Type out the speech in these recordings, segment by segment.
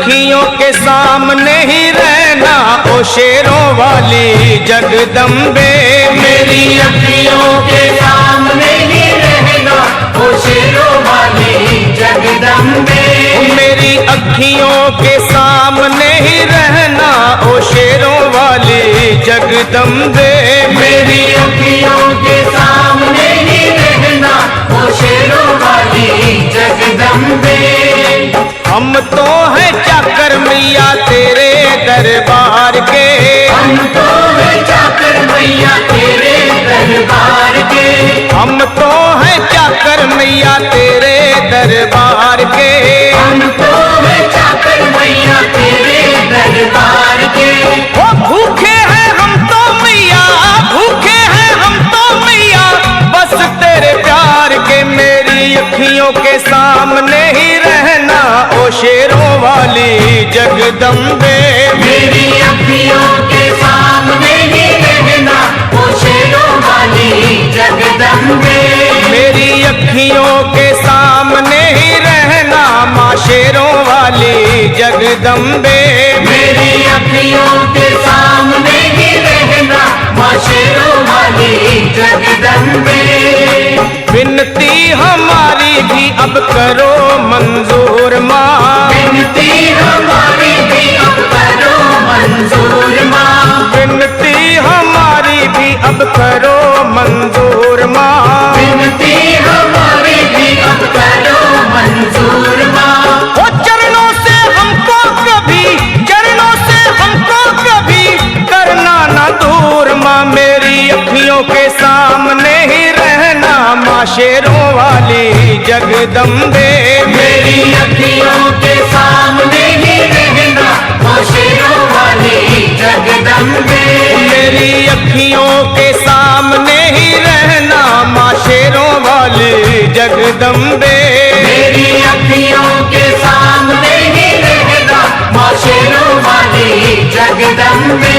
अखियों के सामने ही रहना ओ शेरों वाली जगदम्बे। मेरी अखियों के सामने ही रहना ओ शेरों वाली जगदम्बे। मेरी अखियों के सामने ही रहना ओ शेरों वाली जगदम्बे। मेरी अखियों के सामने ही रहना ओ शेरों वाली जगदम्बे। हम तो हैं चाकर मैया तेरे दरबार के। हम तो हैं चाकर मैया तेरे दरबार के। हम तो हैं चाकर मैया तेरे दरबार के। हम तो हैं चाकर मैया तेरे दरबार के। ओ भूखे हैं हम तो मैया, भूखे हैं हम तो मैया बस तेरे प्यार के। मेरी अखियों के सामने ही रहना ओ शेरों वाली जगदम्बे। मेरी अखियों के सामने ही रहना ओ शेरों वाली जगदम्बे। मेरी अखियों के सामने ही रहना माँ शेरों वाली जगदम्बे। मेरी अखियों के सामने ही रहना माँ शेरों वाली जगदम्बे। विनती हमारी भी अब करो मंजूर माँ। विनती हमारी भी अब करो मंजूर माँ। विनती हमारी भी अब करो मंजूर माँ। विनती हमारी भी अब करो मंजूर माँ। ओ चरणों से हमको कभी, चरणों से हमको कभी करना ना दूर माँ। मेरी अखियों के सामने ही रहना माँ शेरों वाली जगदम्बे। मेरी अखियों के सामने ही रहना माँ शेरों वाली जगदम्बे। मेरी अखियों के सामने ही रहना माँ शेरों वाली जगदम्बे। मेरी अखियों के सामने ही रहना माँ शेरों वाली जगदम्बे।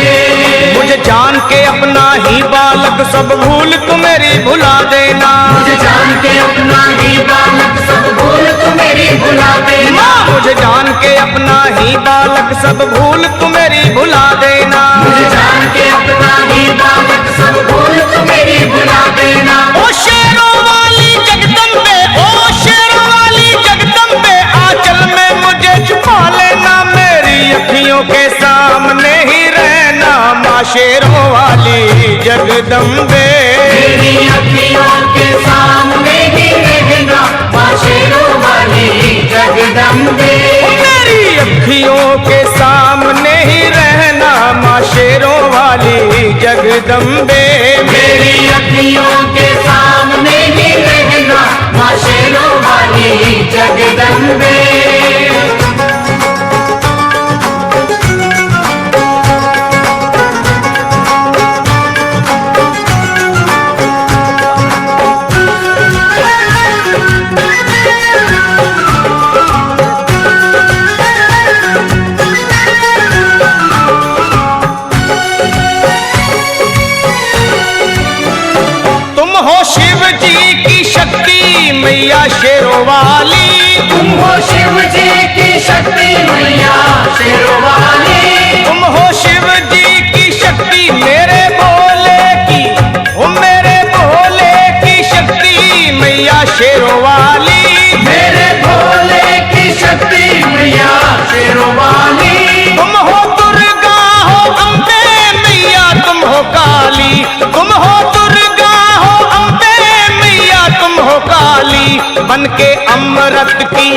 मुझे जान के अपना ही बालक सब भूल तू मेरी भुला देना। मुझे जान के अपना ही बालक सब भूल तू मेरी भुला देना। मुझे जान के अपना ही बालक सब भूल तू मेरी भुला देना। मुझे जान के अपना ही बालक सब भूल तू मेरी भुला देना। ओ शेरों वाली जगदम्बे, ओ शेरों वाली जगदम्बे आंचल में मुझे छुपा लेना। मेरी अखियों के सामने ही रहना माँ शेरों वाली जगदम्बे। मेरी अखियों के सामने ही रहना माँ शेरों वाली जगदम्बे। मेरी अखियों के सामने ही रहना माँ शेरों वाली जगदम्बे। मेरी अखियों के सामने ही रहना माँ शेरों वाली जगदम्बे। शिव जी की शक्ति मैया शेरों वाली। तुम हो शिव जी की शक्ति मैया शेरों वाली। तुम हो शिव जी की शक्ति मेरे भोले की, ओ मेरे भोले की शक्ति मैया शेरों वाली। मेरे भोले की शक्ति मैया शेरों वाली। तुम हो दुर्गा हो अम्बे मैया तुम हो काली। तुम हो दुर्गा हो अम्बे मैया तुम हो काली। बन के अमृत की,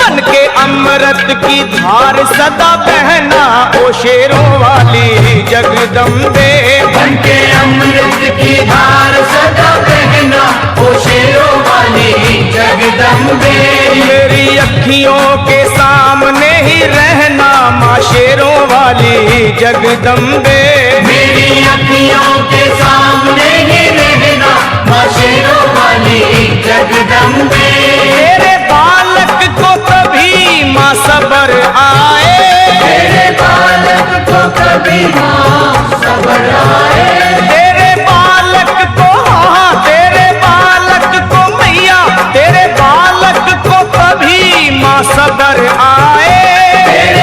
बन के अमृत की धार सदा बहना ओ शेरों वाली जगदम्बे। बन के अमृत की धार सदा बहना ओ शेरों वाली जगदम्बे। मेरी अखियों के सामने ही रहना माँ शेरों वाली जगदम्बे। मेरी अखियों के सामने ही रहना माँ शेरों वाली जगदम्बे। तेरे बालक को कभी माँ सबर आए। तेरे बालक को कभी माँ सबर आए। तेरे बालक को, हाँ तेरे बालक को मैया, तेरे बालक को कभी माँ सबर आए। तेरे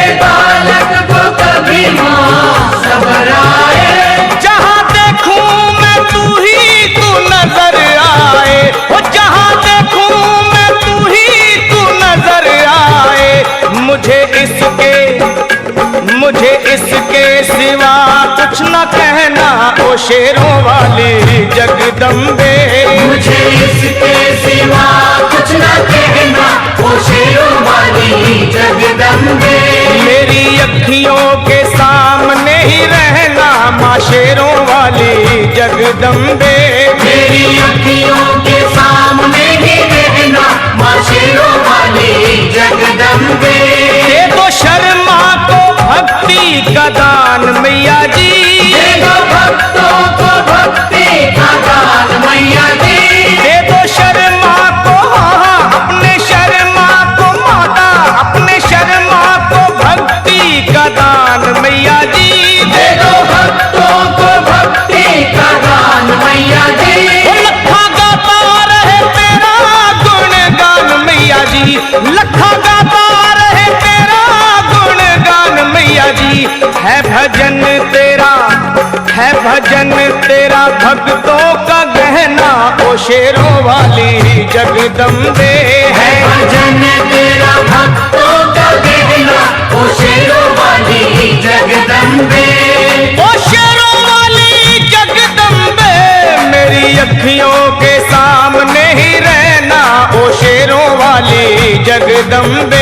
शेरों वाली जगदम्बे। मेरी अखियों के सामने ही रहना माँ शेरों वाली जगदम्बे। मेरी अखियों के सामने ही रहना माँ शेरों वाली जगदम्बे। दे दो शर्मा को भक्ति का दान मैया जी, दे दो भक्तों को भक्ति का दान मैया जी। दे दो शर्मा को अपने शर्मा को माता, अपने शर्मा को भक्ति का दान मैया जी। दे दो भक्तों को भक्ति का दान मैया जी। लखा गाता रहे तेरा गुणगान मैया जी, लखा गाता रहे तेरा गुणगान मैया जी। है भजन तेरा, है भजन तेरा भक्तों का गहना ओ शेरों वाली जगदम्बे। है भजन तेरा भक्तों का गहना ओ शेरों वाली जगदम्बे। ओ शेरों वाली जगदम्बे, मेरी अखियों के सामने ही रहना ओ शेरों वाली जगदम्बे।